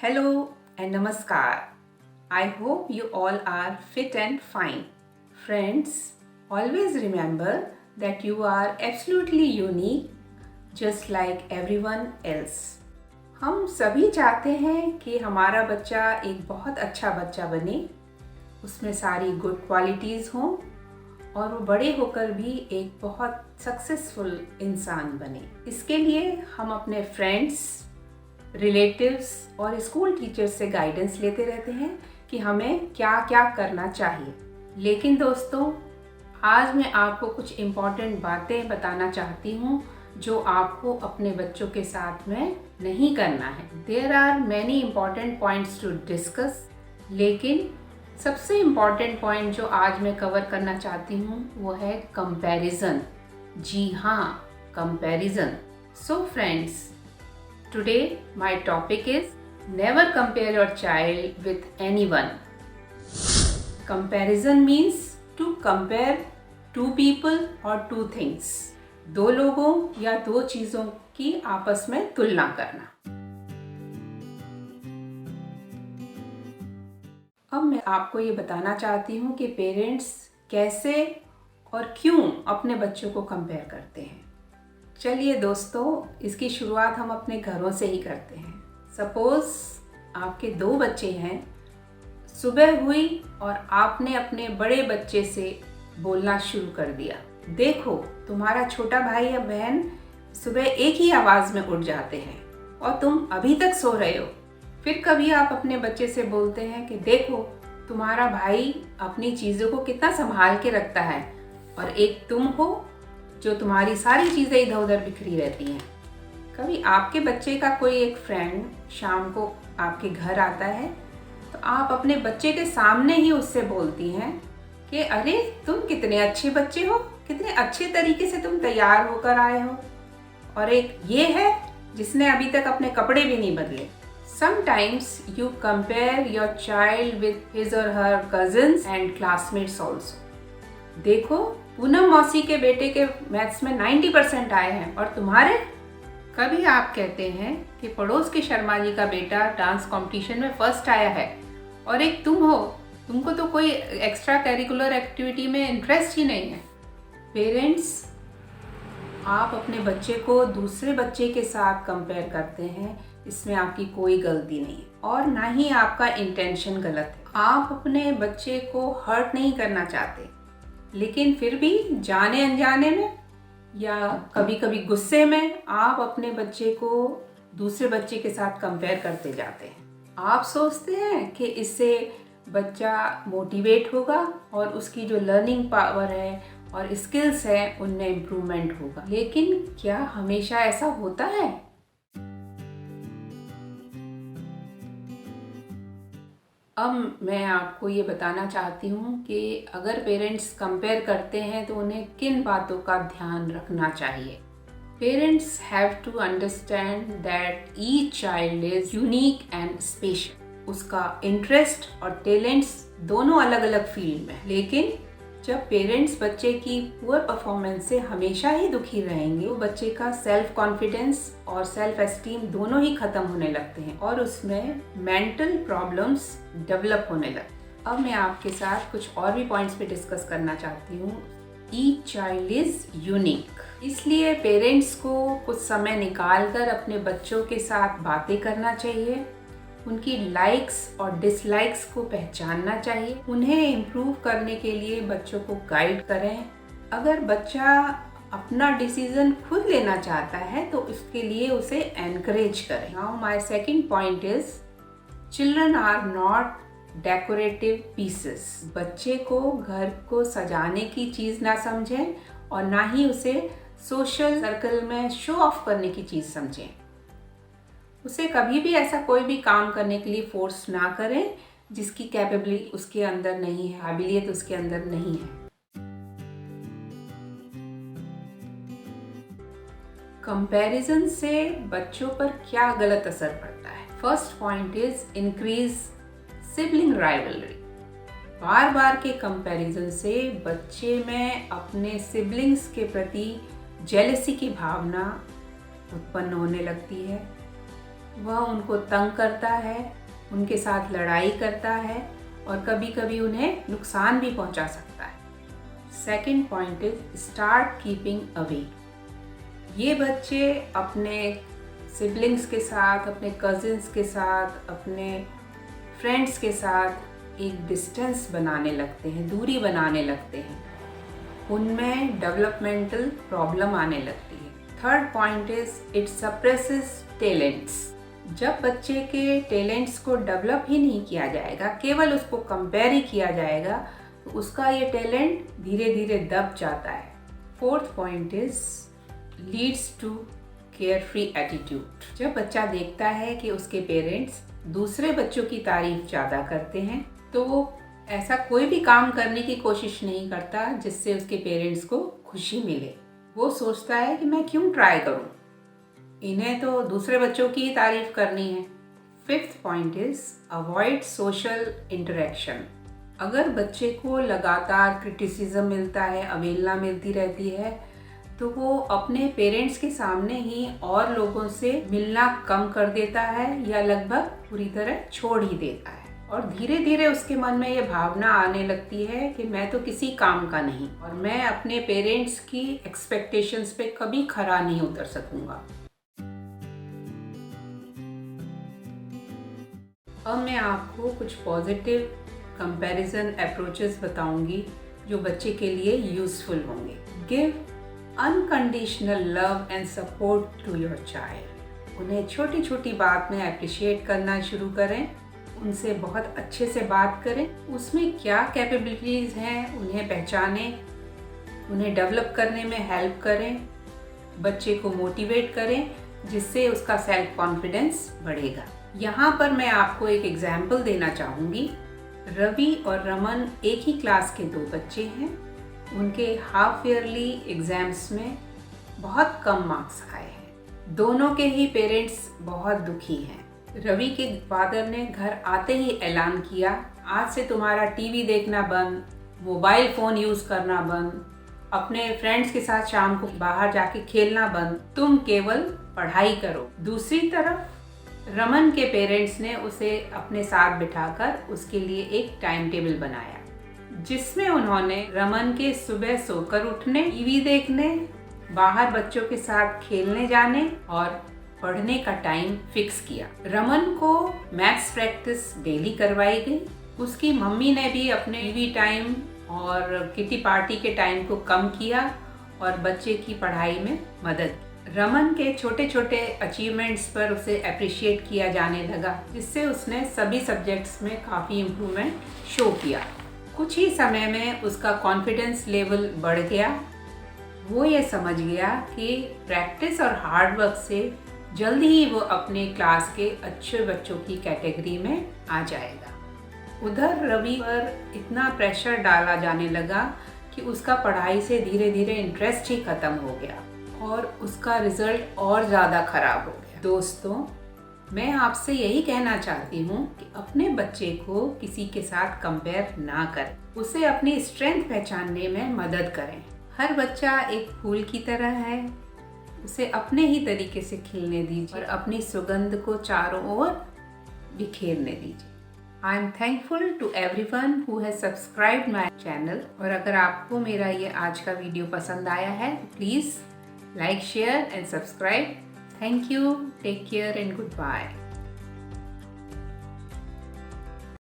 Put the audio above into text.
Hello and Namaskar. I hope you all are fit and fine. Friends, always remember that you are absolutely unique just like everyone else. हम सभी चाहते हैं कि हमारा बच्चा एक बहुत अच्छा बच्चा बने, उसमें सारी गुड क्वालिटीज़ हों और वो बड़े होकर भी एक बहुत सक्सेसफुल इंसान बने। इसके लिए हम अपने फ्रेंड्स, रिलेटिव्स और स्कूल टीचर्स से गाइडेंस लेते रहते हैं कि हमें क्या क्या करना चाहिए। लेकिन दोस्तों, आज मैं आपको कुछ इम्पॉर्टेंट बातें बताना चाहती हूँ जो आपको अपने बच्चों के साथ में नहीं करना है। There are many important points to discuss, लेकिन सबसे इम्पॉर्टेंट पॉइंट जो आज मैं कवर करना चाहती हूँ वो है कंपैरिजन। जी हाँ, comparison. So friends, today my topic is never compare your child with anyone. Comparison means to compare two people or two things. दो लोगों या दो चीजों की आपस में तुलना करना। अब मैं आपको ये बताना चाहती हूँ कि पेरेंट्स कैसे और क्यों अपने बच्चों को कंपेयर करते हैं। चलिए दोस्तों, इसकी शुरुआत हम अपने घरों से ही करते हैं। सपोज आपके दो बच्चे हैं, सुबह हुई और आपने अपने बड़े बच्चे से बोलना शुरू कर दिया। देखो, तुम्हारा छोटा भाई या बहन सुबह एक ही आवाज़ में उठ जाते हैं और तुम अभी तक सो रहे हो। फिर कभी आप अपने बच्चे से बोलते हैं कि देखो, तुम्हारा भाई अपनी चीज़ों को कितना संभाल के रखता है और एक तुम हो जो तुम्हारी सारी चीज़ें इधर उधर बिखरी रहती हैं। कभी आपके बच्चे का कोई एक फ्रेंड शाम को आपके घर आता है तो आप अपने बच्चे के सामने ही उससे बोलती हैं कि अरे तुम कितने अच्छे बच्चे हो, कितने अच्छे तरीके से तुम तैयार होकर आए हो, और एक ये है जिसने अभी तक अपने कपड़े भी नहीं बदले। Sometimes you compare your child with his or her cousins and classmates also. देखो, पूनम मौसी के बेटे के मैथ्स में 90% आए हैं और तुम्हारे। कभी आप कहते हैं कि पड़ोस के शर्मा जी का बेटा डांस कंपटीशन में फर्स्ट आया है और एक तुम हो, तुमको तो कोई एक्स्ट्रा करिकुलर एक्टिविटी में इंटरेस्ट ही नहीं है। पेरेंट्स, आप अपने बच्चे को दूसरे बच्चे के साथ कंपेयर करते हैं, इसमें आपकी कोई गलती नहीं और ना ही आपका इंटेंशन गलत है। आप अपने बच्चे को हर्ट नहीं करना चाहते, लेकिन फिर भी जाने अनजाने में या कभी कभी गुस्से में आप अपने बच्चे को दूसरे बच्चे के साथ कंपेयर करते जाते हैं। आप सोचते हैं कि इससे बच्चा मोटिवेट होगा और उसकी जो लर्निंग पावर है और स्किल्स है उनमें इम्प्रूवमेंट होगा, लेकिन क्या हमेशा ऐसा होता है? अब मैं आपको ये बताना चाहती हूँ कि अगर पेरेंट्स कंपेयर करते हैं तो उन्हें किन बातों का ध्यान रखना चाहिए। Parents have to understand that each child is unique and special. उसका इंटरेस्ट और टैलेंट्स दोनों अलग अलग फील्ड में, लेकिन जब पेरेंट्स बच्चे की पुअर परफॉर्मेंस से हमेशा ही दुखी रहेंगे तो बच्चे का सेल्फ कॉन्फिडेंस और सेल्फ एस्टीम दोनों ही खत्म होने लगते हैं और उसमें मेंटल प्रॉब्लम्स डेवलप होने लगते हैं। अब मैं आपके साथ कुछ और भी पॉइंट्स पे डिस्कस करना चाहती हूँ। ईच चाइल्ड इज यूनिक, इसलिए पेरेंट्स को कुछ समय निकाल कर अपने बच्चों के साथ बातें करना चाहिए, उनकी लाइक्स और डिसलाइक्स को पहचानना चाहिए, उन्हें इम्प्रूव करने के लिए बच्चों को गाइड करें। अगर बच्चा अपना डिसीजन खुद लेना चाहता है तो उसके लिए उसे एनकरेज करें। Now my second point is children are not decorative pieces. बच्चे को घर को सजाने की चीज़ ना समझें और ना ही उसे सोशल सर्कल में शो ऑफ करने की चीज़ समझें। उसे कभी भी ऐसा कोई भी काम करने के लिए फोर्स ना करें जिसकी कैपेबिलिटी उसके अंदर नहीं है, काबिलियत उसके अंदर नहीं है। कंपैरिजन से बच्चों पर क्या गलत असर पड़ता है? First point is increase sibling rivalry. बार बार के कंपैरिजन से बच्चे में अपने सिबलिंग्स के प्रति जेलसी की भावना उत्पन्न होने लगती है वह उनको तंग करता है, उनके साथ लड़ाई करता है और कभी कभी उन्हें नुकसान भी पहुंचा सकता है। Second point is start keeping away. ये बच्चे अपने सिबलिंग्स के साथ, अपने कजिन्स के साथ, अपने फ्रेंड्स के साथ एक डिस्टेंस बनाने लगते हैं, दूरी बनाने लगते हैं। उनमें डेवलपमेंटल प्रॉब्लम आने लगती है। Third point is it suppresses talents. जब बच्चे के टैलेंट्स को डेवलप ही नहीं किया जाएगा, केवल उसको कंपेयर ही किया जाएगा, तो उसका ये टैलेंट धीरे धीरे दब जाता है। Fourth point is leads to care free attitude. जब बच्चा देखता है कि उसके पेरेंट्स दूसरे बच्चों की तारीफ ज़्यादा करते हैं, तो वो ऐसा कोई भी काम करने की कोशिश नहीं करता जिससे उसके पेरेंट्स को खुशी मिले। वो सोचता है कि मैं क्यों ट्राई करूं, इन्हें तो दूसरे बच्चों की ही तारीफ करनी है। Fifth point is avoid social interaction. अगर बच्चे को लगातार क्रिटिसिज्म मिलता है, अवहेलना मिलती रहती है, तो वो अपने पेरेंट्स के सामने ही और लोगों से मिलना कम कर देता है या लगभग पूरी तरह छोड़ ही देता है। और धीरे धीरे उसके मन में ये भावना आने लगती है कि मैं तो किसी काम का नहीं और मैं अपने पेरेंट्स की एक्सपेक्टेशंस पे कभी खरा नहीं उतर सकूंगा। अब मैं आपको कुछ पॉजिटिव कंपैरिजन अप्रोचेस बताऊंगी जो बच्चे के लिए यूजफुल होंगे। Give unconditional love and support to your child. उन्हें छोटी छोटी बात में अप्रिशिएट करना शुरू करें, उनसे बहुत अच्छे से बात करें, उसमें क्या कैपेबिलिटीज़ हैं उन्हें पहचानें, उन्हें डेवलप करने में हेल्प करें, बच्चे को मोटिवेट करें जिससे उसका सेल्फ कॉन्फिडेंस बढ़ेगा। यहाँ पर मैं आपको एक एग्जाम्पल देना चाहूँगी। रवि और रमन एक ही क्लास के दो बच्चे हैं। उनके हाफ ईयरली एग्जाम्स में बहुत कम मार्क्स आए हैं। दोनों के ही पेरेंट्स बहुत दुखी हैं। रवि के फादर ने घर आते ही ऐलान किया, आज से तुम्हारा टीवी देखना बंद, मोबाइल फ़ोन यूज़ करना बंद, अपने फ्रेंड्स के साथ शाम को बाहर जाके खेलना बंद, तुम केवल पढ़ाई करो। दूसरी तरफ रमन के पेरेंट्स ने उसे अपने साथ बिठाकर उसके लिए एक टाइम टेबल बनाया जिसमें उन्होंने रमन के सुबह सोकर उठने, टीवी देखने, बाहर बच्चों के साथ खेलने जाने और पढ़ने का टाइम फिक्स किया। रमन को मैथ्स प्रैक्टिस डेली करवाई गई। उसकी मम्मी ने भी अपने टीवी टाइम और किटी पार्टी के टाइम को कम किया और बच्चे की पढ़ाई में मदद की। रमन के छोटे छोटे अचीवमेंट्स पर उसे अप्रिशिएट किया जाने लगा जिससे उसने सभी सब्जेक्ट्स में काफ़ी इम्प्रूवमेंट शो किया। कुछ ही समय में उसका कॉन्फिडेंस लेवल बढ़ गया। वो ये समझ गया कि प्रैक्टिस और हार्ड वर्क से जल्दी ही वो अपने क्लास के अच्छे बच्चों की कैटेगरी में आ जाएगा। उधर रवि पर इतना प्रेशर डाला जाने लगा कि उसका पढ़ाई से धीरे धीरे इंटरेस्ट ही खत्म हो गया और उसका रिजल्ट और ज़्यादा खराब हो गया। दोस्तों, मैं आपसे यही कहना चाहती हूँ कि अपने बच्चे को किसी के साथ कंपेयर ना करें, उसे अपनी स्ट्रेंथ पहचानने में मदद करें। हर बच्चा एक फूल की तरह है, उसे अपने ही तरीके से खिलने दीजिए और अपनी सुगंध को चारों ओर बिखेरने दीजिए। I am thankful to everyone who has subscribed my channel. और अगर आपको मेरा ये आज का वीडियो पसंद आया है तो please like, share and subscribe. Thank you. Take care and goodbye.